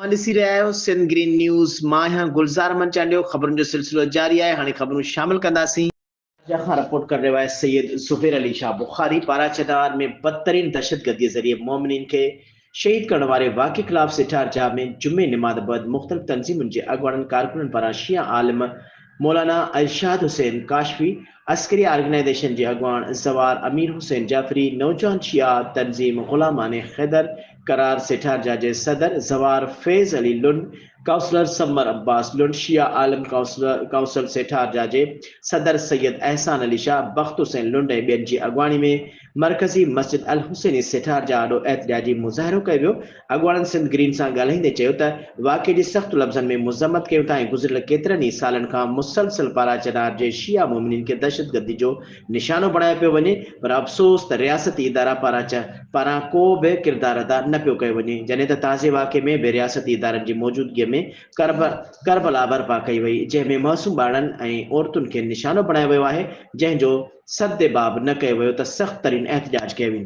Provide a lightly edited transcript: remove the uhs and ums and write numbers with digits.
ॾिसी रहिया आहियो सिंध ग्रीन न्यूज़। मां आहियां गुलज़ार मंचालियो। ख़बरुनि जो सिलसिलो जारी आहे। हाणे ख़बरूं शामिल कंदासीं। जहां रिपोर्ट कर रहियो आहे सैयद ज़ुबैर अली शाह बुखारी पारां चेनार में बदतरीन दहशतगर्दी ज़रिए मोमिनीन खे शहीद करण वारे वाक़े ख़िलाफ़ सिठार जाह में जुमे निमाज़ बैदि मुख़्तलिफ़ तंज़ीमुनि जे अॻुवाणनि कारकुननि पारां शिया आलिम मौलाना इरशाद हुसैन काशफी, अस्करी ऑर्गेनाइजेशन के अगवान ज़वार अमीर हुसैन जाफरी, नौजवान शिया तंजीम गुलामान खैदर करार सेठार जाजे सदर ज़वार फैज़ अली लुंड, काउंसलर समर अब्बास लुंड, शिया आलम काउंसल सेठार जाजे सदर सैयद एहसान अली शाह, बख्त हुसैन लुंड ऐं ॿियनि जी अॻवानी में मरकज़ी मस्जिद अल हुसैनी सेठार जा आॾो एहतजाजी मुज़ाहिरो कयो वियो। अॻवाननि सिंध ग्रीन सां ॻाल्हाईंदे चयो त वाक़े जी सख़्त लफ़्ज़नि में मुज़म्मत कयो था ऐं गुज़िरियल केतिरनि ई सालनि खां मुसलसल पारां चेनार जे शिया मोमिनीन खे दहशतगर्दी जो निशानो बणायो पियो वञे, पर अफ़सोस त रियासती इदारा पारां को बि किरदारु अदा न पियो कयो वञे। जॾहिं त ताज़े वाक़े में बि रियासती इदारनि जी मौजूदगीअ में करबला बर्पा कई वई, जंहिं में मासूम ॿारनि ऐं औरतुनि खे निशानो बणायो वियो आहे, जंहिंजो सदेबाब न कयो वियो त सख़्त तरीन एहतजाज कयो वेंदो।